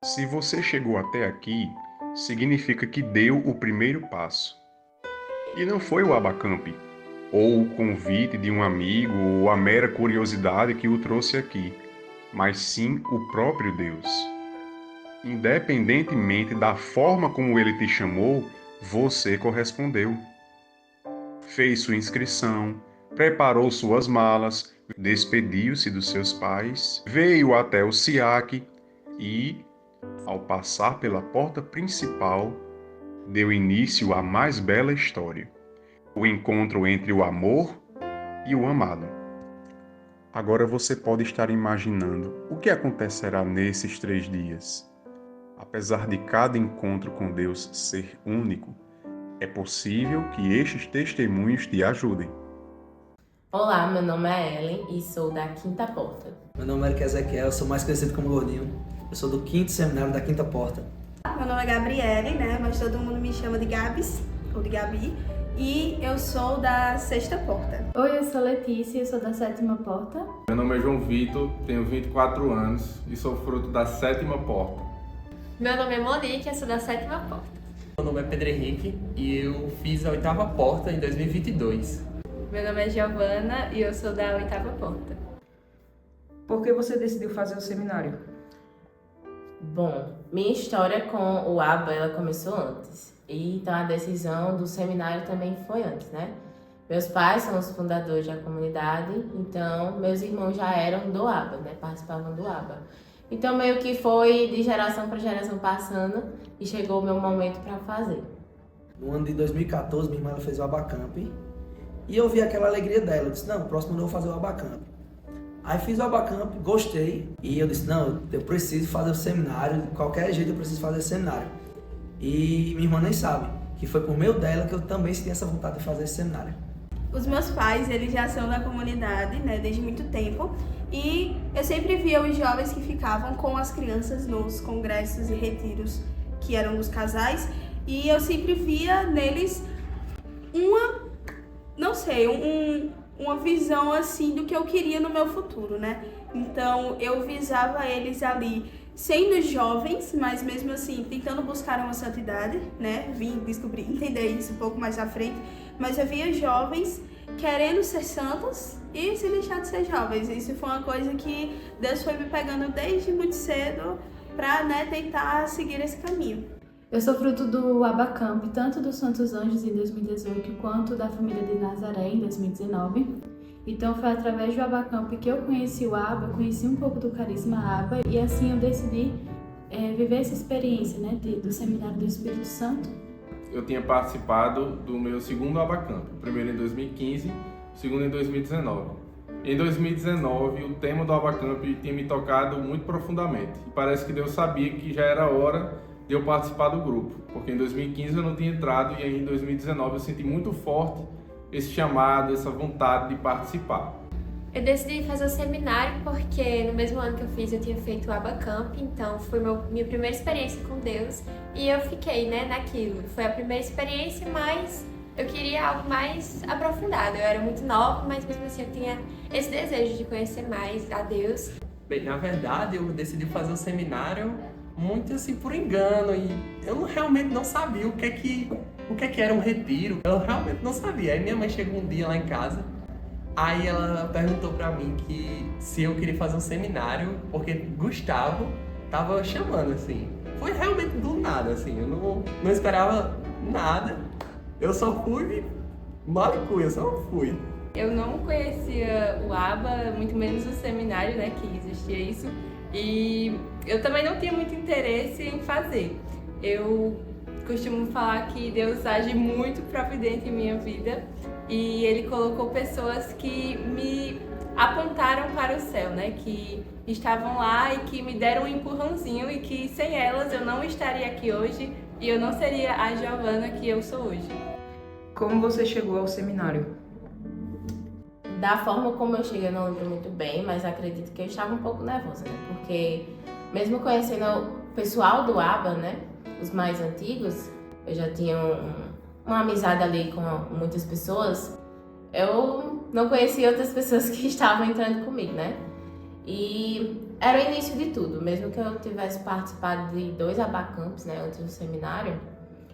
Se você chegou até aqui, significa que deu o primeiro passo. E não foi o Abacamp, ou o convite de um amigo, ou a mera curiosidade que o trouxe aqui, mas sim o próprio Deus. Independentemente da forma como ele te chamou, você correspondeu. Fez sua inscrição, preparou suas malas, despediu-se dos seus pais, veio até o SIAC e, ao passar pela porta principal, deu início à mais bela história: o encontro entre o amor e o amado. Agora você pode estar imaginando o que acontecerá nesses 3 dias. Apesar de cada encontro com Deus ser único, é possível que estes testemunhos te ajudem. Olá, meu nome é Ellen e sou da Quinta Porta. Meu nome é Eric Ezequiel, eu sou mais conhecido como Gordinho. Eu sou do 5º seminário da Quinta Porta. Meu nome é Gabriele, né? Mas todo mundo me chama de Gabs, ou de Gabi. E eu sou da 6ª Porta. Oi, eu sou Letícia, eu sou da 7ª Porta. Meu nome é João Vitor, tenho 24 anos e sou fruto da 7ª Porta. Meu nome é Monique, eu sou da 7ª Porta. Meu nome é Pedro Henrique e eu fiz a 8ª Porta em 2022. Meu nome é Giovana e eu sou da 8ª Porta. Por que você decidiu fazer o seminário? Bom, minha história com o ABA, ela começou antes. E então a decisão do seminário também foi antes, né? Meus pais são os fundadores da comunidade, então meus irmãos já eram do ABA, né? Participavam do ABA. Então meio que foi de geração para geração passando e chegou o meu momento para fazer. No ano de 2014, minha irmã ela fez o Abacamp e eu vi aquela alegria dela. Eu disse, não, próximo ano eu vou fazer o Abacamp. Aí fiz o Abacamp, gostei e eu disse, não, eu preciso fazer o seminário, de qualquer jeito eu preciso fazer o seminário. E minha irmã nem sabe que foi por meio dela que eu também senti essa vontade de fazer esse seminário. Os meus pais, eles já são da comunidade, né? Desde muito tempo. E eu sempre via os jovens que ficavam com as crianças nos congressos e retiros que eram dos casais. E eu sempre via neles uma visão assim do que eu queria no meu futuro, né? Então eu visava eles ali sendo jovens, mas mesmo assim tentando buscar uma santidade, né? Vim descobrir, entender isso um pouco mais à frente, mas eu via jovens querendo ser santos e se deixar de ser jovens. Isso foi uma coisa que Deus foi me pegando desde muito cedo para, né, tentar seguir esse caminho. Eu sou fruto do Abacamp, tanto dos Santos Anjos em 2018, quanto da família de Nazaré em 2019. Então foi através do Abacamp que eu conheci o ABA, conheci um pouco do carisma ABA e assim eu decidi viver essa experiência, né, do Seminário do Espírito Santo. Eu tinha participado do meu segundo Abacamp, o primeiro em 2015, o segundo em 2019. Em 2019, o tema do Abacamp tinha me tocado muito profundamente. E parece que Deus sabia que já era hora de eu participar do grupo, porque em 2015 eu não tinha entrado e aí em 2019 eu senti muito forte esse chamado, essa vontade de participar. Eu decidi fazer o seminário porque no mesmo ano que eu fiz eu tinha feito o Abacamp, então foi minha primeira experiência com Deus e eu fiquei, né, naquilo. Foi a primeira experiência, mas eu queria algo mais aprofundado. Eu era muito nova, mas mesmo assim eu tinha esse desejo de conhecer mais a Deus. Bem, na verdade eu decidi fazer o seminário muito assim por engano e eu realmente não sabia o que é que era um retiro. Eu realmente não sabia. Aí minha mãe chegou um dia lá em casa, aí ela perguntou pra mim que se eu queria fazer um seminário, porque Gustavo tava chamando, assim. Foi realmente do nada, assim, eu não esperava nada. Eu só fui, malicuia, eu só fui. Eu não conhecia o ABA, muito menos o seminário, né, que existia isso. E eu também não tinha muito interesse em fazer. Eu costumo falar que Deus age muito providente em minha vida e Ele colocou pessoas que me apontaram para o céu, né? Que estavam lá e que me deram um empurrãozinho e que sem elas eu não estaria aqui hoje e eu não seria a Giovana que eu sou hoje. Como você chegou ao seminário? Da forma como eu cheguei, eu não lembro muito bem, mas acredito que eu estava um pouco nervosa, né? Porque mesmo conhecendo o pessoal do ABA, né? Os mais antigos, eu já tinha uma amizade ali com muitas pessoas. Eu não conhecia outras pessoas que estavam entrando comigo, né? E era o início de tudo. Mesmo que eu tivesse participado de 2 abacamps, né, antes do seminário,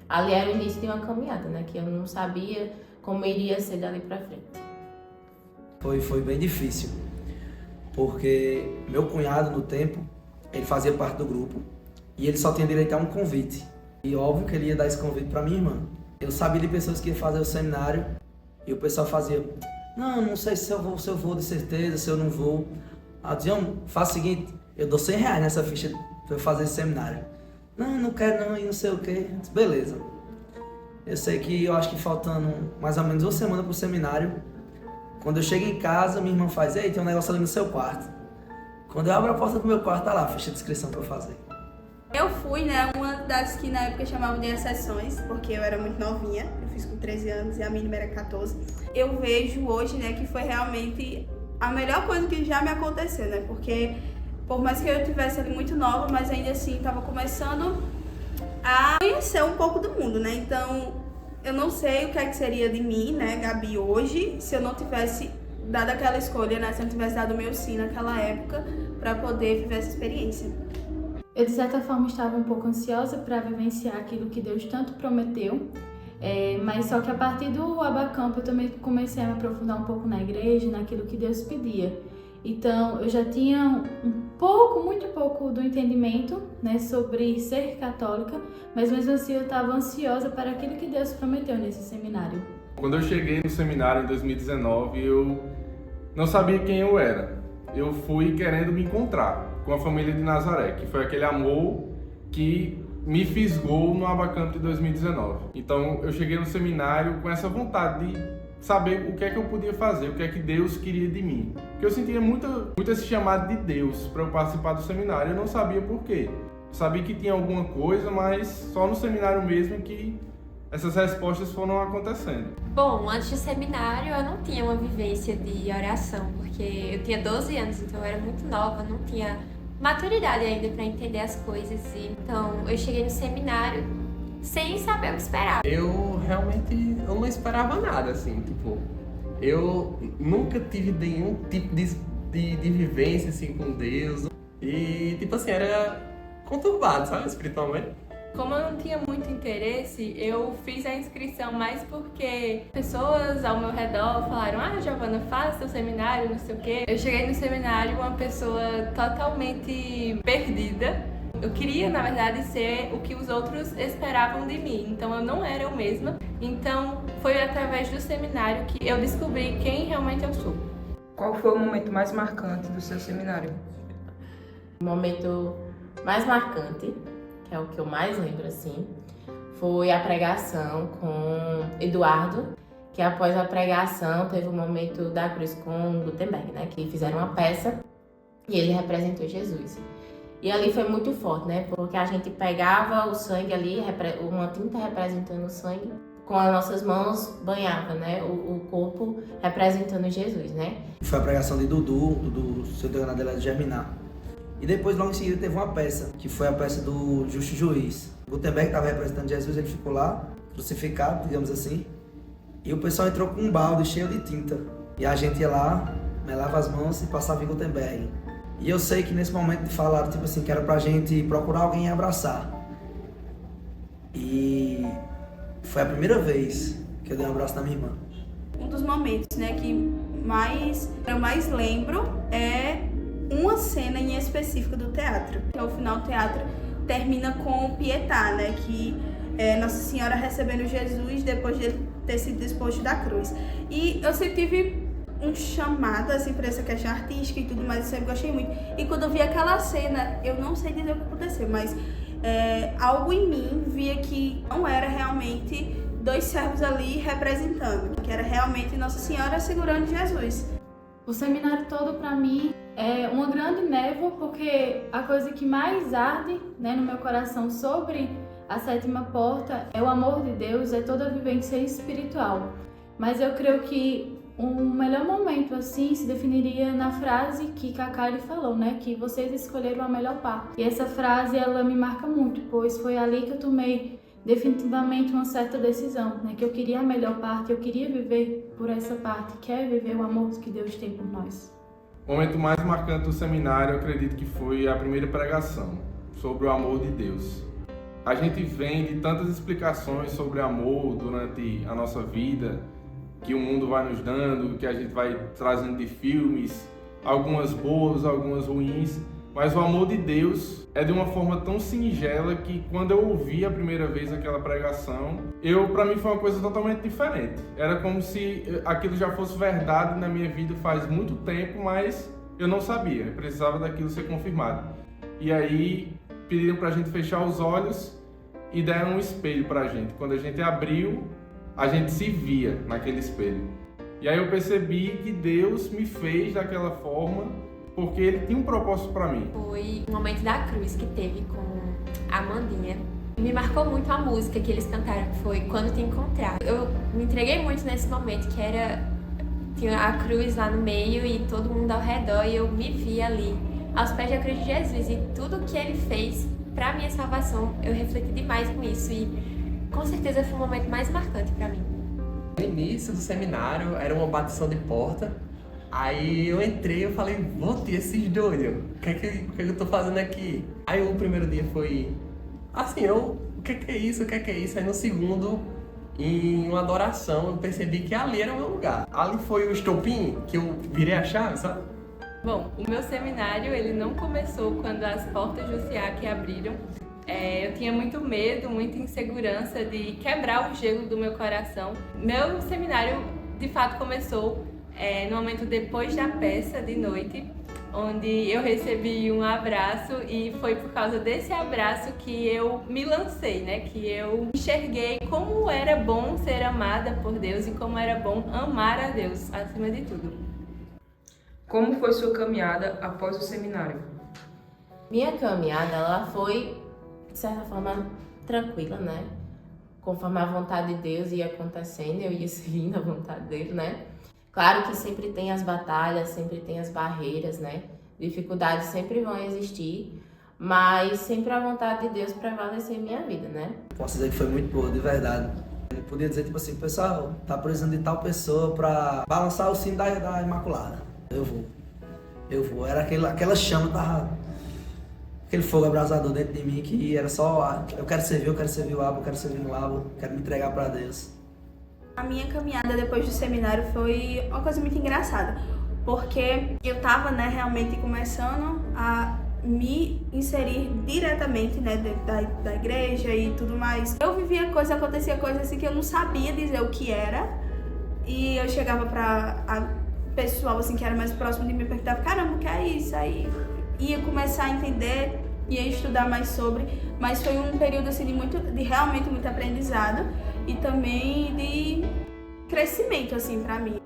ali era o início de uma caminhada, né, que eu não sabia como iria ser dali pra frente. Foi bem difícil, porque meu cunhado, no tempo, ele fazia parte do grupo e ele só tinha direito a um convite. E óbvio que ele ia dar esse convite para minha irmã. Eu sabia de pessoas que iam fazer o seminário e o pessoal fazia: não sei se eu vou de certeza, se eu não vou. Ah, Dion, faz o seguinte, eu dou R$100 nessa ficha para eu fazer esse seminário. Não quero não, e não sei o quê. Eu disse, beleza. Eu sei que eu acho que faltando mais ou menos 1 semana pro seminário, quando eu chego em casa, minha irmã faz: ei, tem um negócio ali no seu quarto. Quando eu abro a porta do meu quarto, tá lá, ficha de inscrição para eu fazer. Eu fui, né, uma das que na época chamavam de exceções, porque eu era muito novinha, eu fiz com 13 anos e a mínima era 14. Eu vejo hoje, né, que foi realmente a melhor coisa que já me aconteceu, né, porque por mais que eu tivesse ali muito nova, mas ainda assim estava começando a conhecer um pouco do mundo, né, então eu não sei o que é que seria de mim, né, Gabi, hoje, se eu não tivesse dado aquela escolha, né, se eu não tivesse dado o meu sim naquela época para poder viver essa experiência. Eu, de certa forma, estava um pouco ansiosa para vivenciar aquilo que Deus tanto prometeu, mas só que a partir do Abacamp eu também comecei a me aprofundar um pouco na igreja, naquilo que Deus pedia. Então, eu já tinha muito pouco do entendimento, né, sobre ser católica, mas mesmo assim eu estava ansiosa para aquilo que Deus prometeu nesse seminário. Quando eu cheguei no seminário em 2019, eu não sabia quem eu era. Eu fui querendo me encontrar com a família de Nazaré, que foi aquele amor que me fisgou no Abacamp de 2019. Então eu cheguei no seminário com essa vontade de saber o que é que eu podia fazer, o que é que Deus queria de mim. Porque eu sentia muito esse chamado de Deus para eu participar do seminário, eu não sabia por quê. Eu sabia que tinha alguma coisa, mas só no seminário mesmo que essas respostas foram acontecendo. Bom, antes do seminário eu não tinha uma vivência de oração, porque eu tinha 12 anos, então eu era muito nova, não tinha maturidade ainda para entender as coisas. Então eu cheguei no seminário sem saber o que esperar. Eu realmente não esperava nada, assim, tipo, eu nunca tive nenhum tipo de vivência, assim, com Deus. E, tipo assim, era conturbado, sabe, espiritualmente. Como eu não tinha muito interesse, eu fiz a inscrição mais porque pessoas ao meu redor falaram: Giovana, faz seu seminário, não sei o quê. Eu cheguei no seminário uma pessoa totalmente perdida. Eu queria, na verdade, ser o que os outros esperavam de mim, então eu não era eu mesma. Então foi através do seminário que eu descobri quem realmente eu sou. Qual foi o momento mais marcante do seu seminário? O momento mais marcante, que é o que eu mais lembro, assim, foi a pregação com Eduardo, que após a pregação teve o momento da cruz com Gutenberg, né, que fizeram uma peça e ele representou Jesus. E ali foi muito forte, né, porque a gente pegava o sangue ali, uma tinta representando o sangue, com as nossas mãos banhava, né, o corpo representando Jesus, né. Foi a pregação de Dudu, seu Deus de Germinar. E depois, logo em seguida, teve uma peça, que foi a peça do Justo Juiz. Gutenberg estava representando Jesus, ele ficou lá, crucificado, digamos assim. E o pessoal entrou com um balde cheio de tinta. E a gente ia lá, melava as mãos e passava em Gutenberg. E eu sei que nesse momento falaram, tipo assim, que era pra gente procurar alguém e abraçar. E foi a primeira vez que eu dei um abraço na minha irmã. Um dos momentos, né, que eu mais lembro é uma cena em específico do teatro. Ao final, o teatro termina com o Pietà, né, que é Nossa Senhora recebendo Jesus depois de ele ter sido disposto da cruz. E eu sempre tive um chamado, assim, para essa questão artística e tudo mais, eu sempre gostei muito. E quando eu vi aquela cena, eu não sei dizer o que aconteceu, mas algo em mim via que não era realmente 2 servos ali representando, que era realmente Nossa Senhora segurando Jesus. O seminário todo, para mim, é uma grande névoa, porque a coisa que mais arde, né, no meu coração sobre a sétima porta é o amor de Deus, é toda a vivência espiritual. Mas eu creio que o melhor momento, assim, se definiria na frase que Cacá falou, né, que vocês escolheram a melhor parte. E essa frase, ela me marca muito, pois foi ali que eu tomei definitivamente uma certa decisão, né, que eu queria a melhor parte, eu queria viver por essa parte, que é viver o amor que Deus tem por nós. O momento mais marcante do seminário, eu acredito que foi a primeira pregação, sobre o amor de Deus. A gente vem de tantas explicações sobre amor durante a nossa vida, que o mundo vai nos dando, que a gente vai trazendo de filmes, algumas boas, algumas ruins, mas o amor de Deus é de uma forma tão singela que quando eu ouvi a primeira vez aquela pregação, para mim foi uma coisa totalmente diferente. Era como se aquilo já fosse verdade na minha vida faz muito tempo, mas eu não sabia, eu precisava daquilo ser confirmado. E aí pediram pra gente fechar os olhos e deram um espelho pra gente. Quando a gente abriu, a gente se via naquele espelho. E aí eu percebi que Deus me fez daquela forma porque Ele tinha um propósito para mim. Foi o momento da cruz que teve com a Amandinha. Me marcou muito a música que eles cantaram, que foi Quando Te Encontrar. Eu me entreguei muito nesse momento, que tinha a cruz lá no meio e todo mundo ao redor, e eu me vi ali, aos pés da cruz de Jesus, e tudo que Ele fez para minha salvação, eu refleti demais com isso, e com certeza foi o momento mais marcante para mim. No início do seminário, era uma batição de porta. Aí eu entrei e falei, vou ter esses doidos. O que é que eu tô fazendo aqui? Aí o primeiro dia foi assim, o que é isso? O que é isso? Aí no segundo, em uma adoração, eu percebi que ali era o meu lugar. Ali foi o estopim que eu virei a chave, sabe? Bom, o meu seminário, ele não começou quando as portas do SIAC abriram. Eu tinha muito medo, muita insegurança de quebrar o gelo do meu coração. Meu seminário, de fato, começou no momento depois da peça de noite, onde eu recebi um abraço, e foi por causa desse abraço que eu me lancei, né? Que eu enxerguei como era bom ser amada por Deus e como era bom amar a Deus acima de tudo. Como foi sua caminhada após o seminário? Minha caminhada, ela foi, de certa forma, tranquila, né? Conforme a vontade de Deus ia acontecendo, eu ia seguindo a vontade dele, né? Claro que sempre tem as batalhas, sempre tem as barreiras, né? Dificuldades sempre vão existir, mas sempre a vontade de Deus prevalecer em minha vida, né? Posso dizer que foi muito boa, de verdade. Eu podia dizer, tipo assim, pessoal, tá precisando de tal pessoa pra balançar o sino da Imaculada. Eu vou. Era aquela chama, aquele fogo abrasador dentro de mim, que era só, eu quero servir o Abba, eu quero servir o Abba, quero me entregar pra Deus. A minha caminhada depois do seminário foi uma coisa muito engraçada, porque eu tava, né, realmente começando a me inserir diretamente, né, dentro da igreja e tudo mais. Eu vivia acontecia coisa assim que eu não sabia dizer o que era, e eu chegava pra pessoal assim que era mais próximo de mim e perguntava, caramba, o que é isso? Aí ia começar a entender, ia estudar mais sobre, mas foi um período assim de realmente muito aprendizado e também de crescimento assim para mim.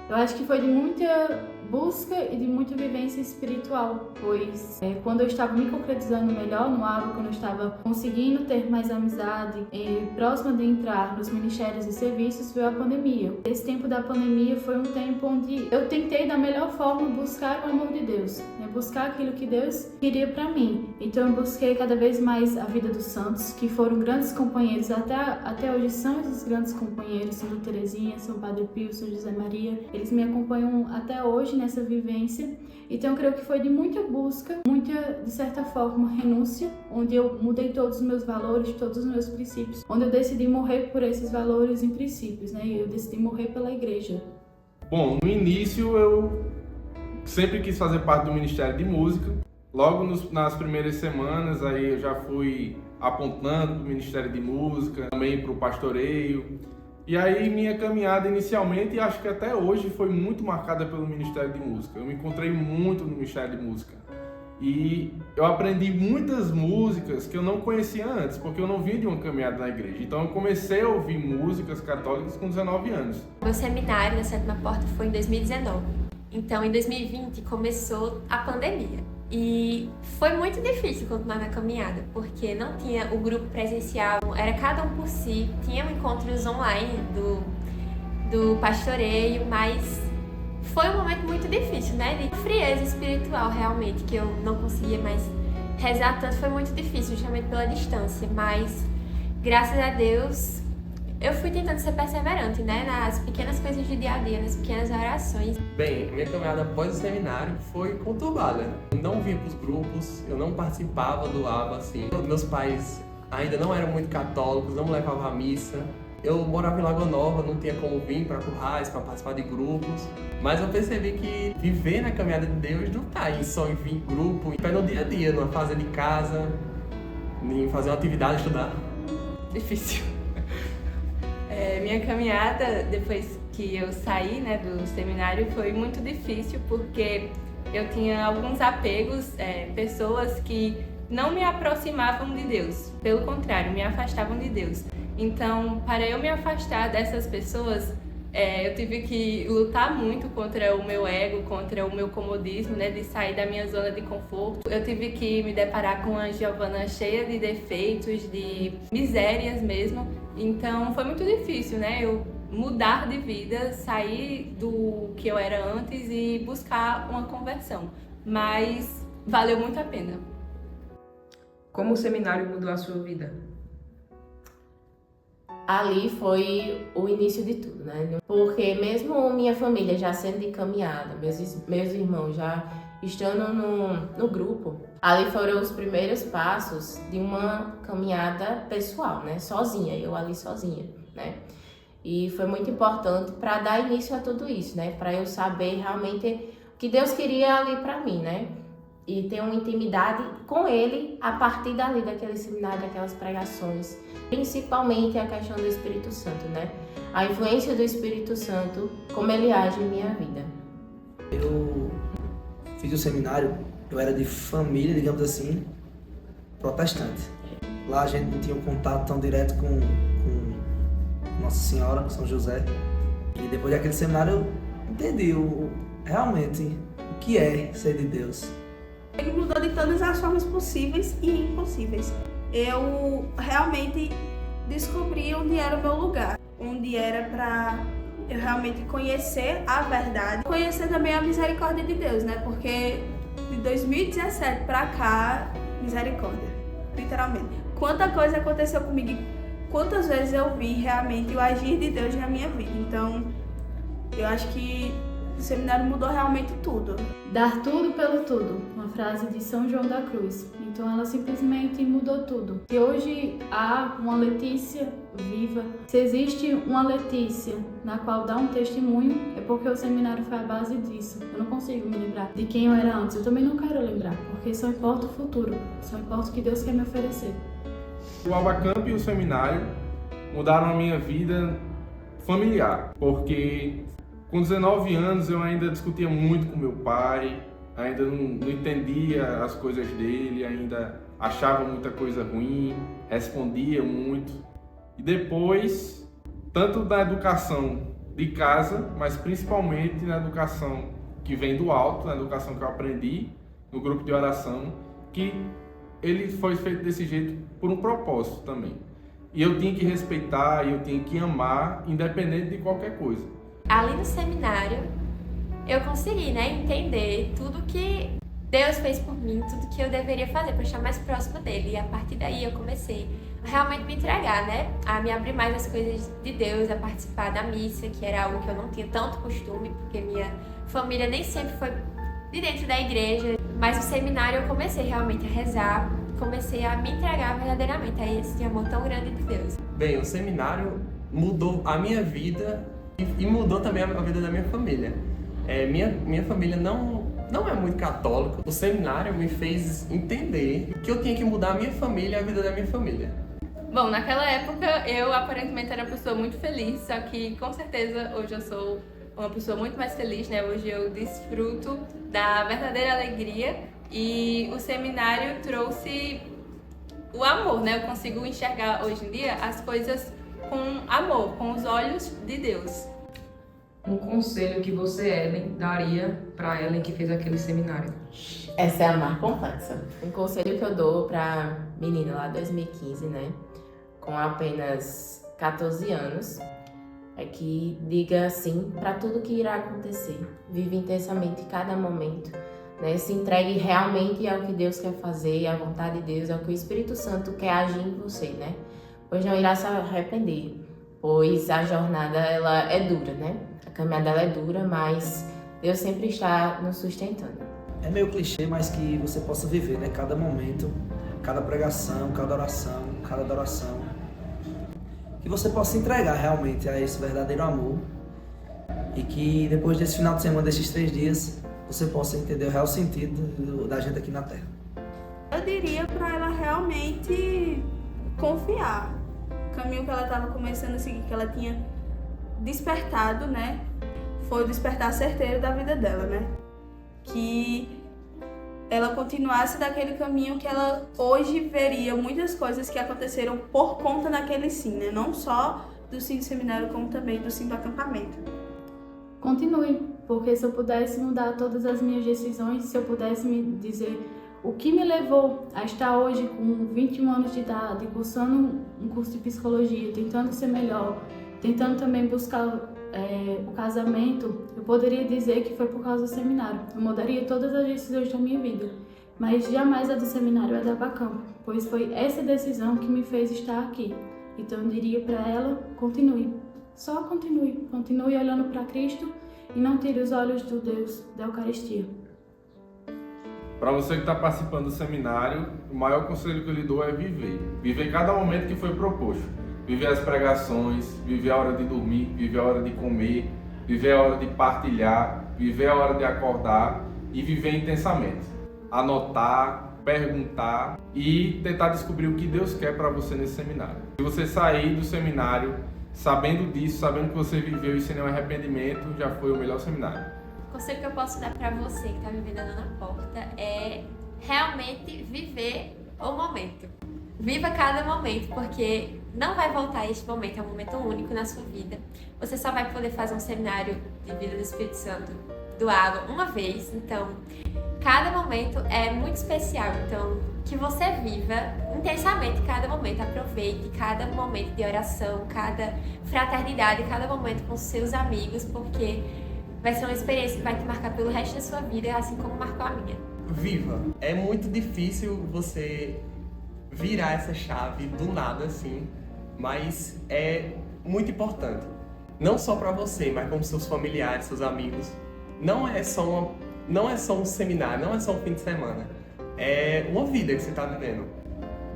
Eu acho que foi de muita busca e de muita vivência espiritual, pois quando eu estava me concretizando melhor no Abba, quando eu estava conseguindo ter mais amizade, próxima de entrar nos ministérios e serviços, veio a pandemia. Esse tempo da pandemia foi um tempo onde eu tentei da melhor forma buscar o amor de Deus, né? Buscar aquilo que Deus queria para mim. Então eu busquei cada vez mais a vida dos santos, que foram grandes companheiros, até hoje são esses grandes companheiros, Santa Teresinha, São Padre Pio, São José Maria. Eles me acompanham até hoje nessa vivência. Então eu creio que foi de muita busca, muita, de certa forma, renúncia, onde eu mudei todos os meus valores, todos os meus princípios, onde eu decidi morrer por esses valores e princípios, né? E eu decidi morrer pela igreja. Bom, no início eu sempre quis fazer parte do Ministério de Música. Logo nas primeiras semanas aí eu já fui apontando para o Ministério de Música, também para o pastoreio. E aí minha caminhada inicialmente, e acho que até hoje, foi muito marcada pelo Ministério de Música. Eu me encontrei muito no Ministério de Música. E eu aprendi muitas músicas que eu não conhecia antes, porque eu não vinha de uma caminhada na igreja. Então eu comecei a ouvir músicas católicas com 19 anos. Meu seminário na Sétima Porta foi em 2019. Então em 2020 começou a pandemia. E foi muito difícil continuar na caminhada, porque não tinha o grupo presencial, era cada um por si, tinha encontros online do pastoreio, mas foi um momento muito difícil, né? De frieza espiritual, realmente, que eu não conseguia mais rezar tanto, foi muito difícil, justamente pela distância, mas graças a Deus eu fui tentando ser perseverante, né? Nas pequenas coisas do dia a dia, nas pequenas orações. Bem, minha caminhada após o seminário foi conturbada. Eu não vinha para os grupos, eu não participava do ABA, assim. Meus pais ainda não eram muito católicos, não me levavam à missa. Eu morava em Lagoa Nova, não tinha como vir para Currais, para participar de grupos. Mas eu percebi que viver na caminhada de Deus não tá aí só em vir em grupo, é no dia a dia, numa fase de casa, em fazer uma atividade, estudar. Difícil. Minha caminhada, depois que eu saí, né, do seminário, foi muito difícil porque eu tinha alguns apegos, pessoas que não me aproximavam de Deus, pelo contrário, me afastavam de Deus. Então, para eu me afastar dessas pessoas, eu tive que lutar muito contra o meu ego, contra o meu comodismo, né, de sair da minha zona de conforto. Eu tive que me deparar com a Giovana cheia de defeitos, de misérias mesmo. Então, foi muito difícil, né, eu mudar de vida, sair do que eu era antes e buscar uma conversão. Mas valeu muito a pena. Como o seminário mudou a sua vida? Ali foi o início de tudo, né? Porque mesmo minha família já sendo de caminhada, meus irmãos já estando no grupo, ali foram os primeiros passos de uma caminhada pessoal, né? Sozinha, eu ali sozinha, né? E foi muito importante para dar início a tudo isso, né? Para eu saber realmente o que Deus queria ali para mim, né? E ter uma intimidade com Ele a partir dali, daquele seminário, daquelas pregações. Principalmente a questão do Espírito Santo, né? A influência do Espírito Santo, como ele age em minha vida. Eu fiz o seminário, eu era de família, digamos assim, protestante. Lá a gente não tinha um contato tão direto com Nossa Senhora, com São José. E depois daquele seminário eu entendi realmente o que é ser de Deus. Ele mudou de todas as formas possíveis e impossíveis. Eu realmente descobri onde era o meu lugar, onde era para eu realmente conhecer a verdade, conhecer também a misericórdia de Deus, né? Porque de 2017 para cá, misericórdia, literalmente. Quanta coisa aconteceu comigo, quantas vezes eu vi realmente o agir de Deus na minha vida. Então, eu acho que o seminário mudou realmente tudo. Dar tudo pelo tudo, uma frase de São João da Cruz. Então ela simplesmente mudou tudo. Se hoje há uma Letícia viva, se existe uma Letícia na qual dá um testemunho, é porque o seminário foi a base disso. Eu não consigo me lembrar de quem eu era antes. Eu também não quero lembrar, porque só importa o futuro, só importa o que Deus quer me oferecer. O Abacamp e o seminário mudaram a minha vida familiar, porque com 19 anos eu ainda discutia muito com meu pai, ainda não entendia as coisas dele, ainda achava muita coisa ruim, respondia muito. E depois, tanto na educação de casa, mas principalmente na educação que vem do alto, na educação que eu aprendi no grupo de oração, que ele foi feito desse jeito por um propósito também. E eu tinha que respeitar, eu tinha que amar, independente de qualquer coisa. Ali no seminário, eu consegui, né, entender tudo que Deus fez por mim, tudo que eu deveria fazer para estar mais próxima dele. E a partir daí eu comecei a realmente me entregar, né, a me abrir mais às coisas de Deus, a participar da missa, que era algo que eu não tinha tanto costume, porque minha família nem sempre foi de dentro da igreja. Mas no seminário eu comecei realmente a rezar, comecei a me entregar verdadeiramente a esse amor tão grande de Deus. Bem, o seminário mudou a minha vida e mudou também a vida da minha família. Minha família não é muito católica. O seminário me fez entender que eu tinha que mudar a minha família e a vida da minha família. Bom, naquela época eu aparentemente era uma pessoa muito feliz, só que com certeza hoje eu sou uma pessoa muito mais feliz, né? Hoje eu desfruto da verdadeira alegria e o seminário trouxe o amor, né? Eu consigo enxergar hoje em dia as coisas com amor, com os olhos de Deus. Um conselho que você, Ellen, daria para Ellen que fez aquele seminário? Essa é a mais complexa. Um conselho que eu dou pra menina lá de 2015, né? Com apenas 14 anos, é que diga sim para tudo que irá acontecer. Vive intensamente cada momento, né? Se entregue realmente ao que Deus quer fazer, à vontade de Deus, ao que o Espírito Santo quer agir em você, né? Pois não irá se arrepender. pois a jornada ela é dura, né? A caminhada ela é dura, mas Deus sempre está nos sustentando. É meio clichê, mas que você possa viver, né? Cada momento, cada pregação, cada oração, cada adoração. Que você possa entregar realmente a esse verdadeiro amor. E que depois desse final de semana, desses 3 dias, você possa entender o real sentido da gente aqui na Terra. Eu diria para ela realmente confiar. O caminho que ela estava começando a seguir, que ela tinha despertado, né? Foi o despertar certeiro da vida dela, né? Que ela continuasse daquele caminho que ela hoje veria muitas coisas que aconteceram por conta daquele sim, né? Não só do sim do seminário, como também do sim do acampamento. Continue, porque se eu pudesse mudar todas as minhas decisões, se eu pudesse me dizer o que me levou a estar hoje com 21 anos de idade, cursando um curso de psicologia, tentando ser melhor, tentando também buscar o casamento, eu poderia dizer que foi por causa do seminário. Eu mudaria todas as decisões da minha vida, mas jamais a do seminário é da Abacamp, pois foi essa decisão que me fez estar aqui. Então eu diria para ela, continue, só continue, continue olhando para Cristo e não tire os olhos do Deus da Eucaristia. Para você que está participando do seminário, o maior conselho que eu lhe dou é viver. Viver cada momento que foi proposto. Viver as pregações, viver a hora de dormir, viver a hora de comer, viver a hora de partilhar, viver a hora de acordar e viver intensamente. Anotar, perguntar e tentar descobrir o que Deus quer para você nesse seminário. Se você sair do seminário sabendo disso, sabendo que você viveu e sem nenhum arrependimento, já foi o melhor seminário. O conselho que eu posso dar para você que está vivendo na porta é realmente viver o momento. Viva cada momento, porque não vai voltar este momento, é um momento único na sua vida. Você só vai poder fazer um seminário de vida do Espírito Santo do Água uma vez, então cada momento é muito especial. Então, que você viva intensamente cada momento, aproveite cada momento de oração, cada fraternidade, cada momento com seus amigos, porque vai ser uma experiência que vai te marcar pelo resto da sua vida, assim como marcou a minha. Viva! É muito difícil você virar essa chave do nada assim, mas é muito importante. Não só para você, mas como seus familiares, seus amigos. Não é só um seminário, não é só um fim de semana. É uma vida que você está vivendo.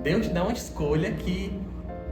Deus dá uma escolha que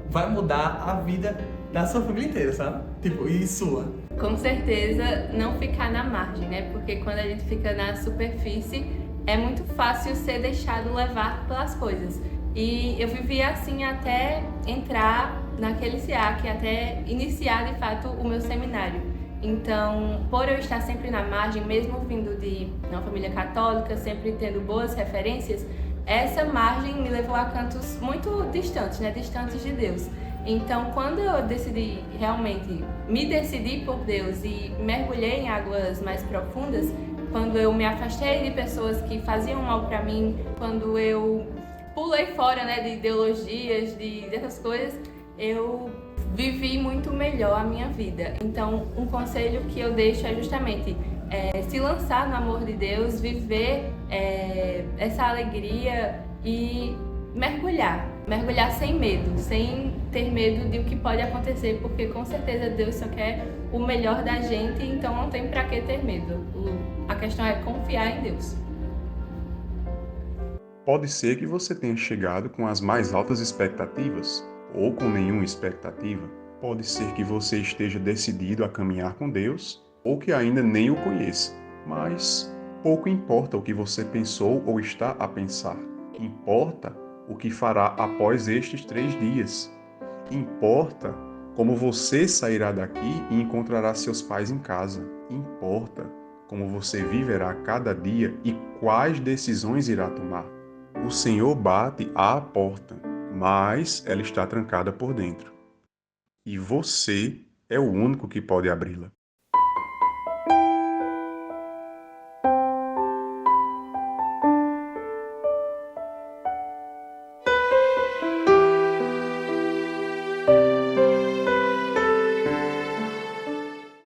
vai mudar a vida da sua família inteira, sabe? Tipo, e sua. Com certeza, não ficar na margem, né? Porque quando a gente fica na superfície, é muito fácil ser deixado levar pelas coisas. E eu vivia assim até entrar naquele SEAC, até iniciar de fato o meu seminário. Então, por eu estar sempre na margem, mesmo vindo de uma família católica, sempre tendo boas referências, essa margem me levou a cantos muito distantes, né? Distantes de Deus. Então, quando eu decidi realmente me decidir por Deus e mergulhei em águas mais profundas, quando eu me afastei de pessoas que faziam mal para mim, quando eu pulei fora, né, de ideologias, dessas coisas, eu vivi muito melhor a minha vida. Então, um conselho que eu deixo é justamente se lançar no amor de Deus, viver essa alegria e mergulhar sem medo, sem ter medo de o que pode acontecer, porque com certeza Deus só quer o melhor da gente, então não tem para que ter medo. A questão é confiar em Deus. Pode ser que você tenha chegado com as mais altas expectativas, ou com nenhuma expectativa. Pode ser que você esteja decidido a caminhar com Deus, ou que ainda nem o conheça. Mas pouco importa o que você pensou ou está a pensar. Importa o que fará após estes 3 dias. Importa como você sairá daqui e encontrará seus pais em casa. Importa como você viverá cada dia e quais decisões irá tomar. O Senhor bate à porta, mas ela está trancada por dentro. E você é o único que pode abri-la.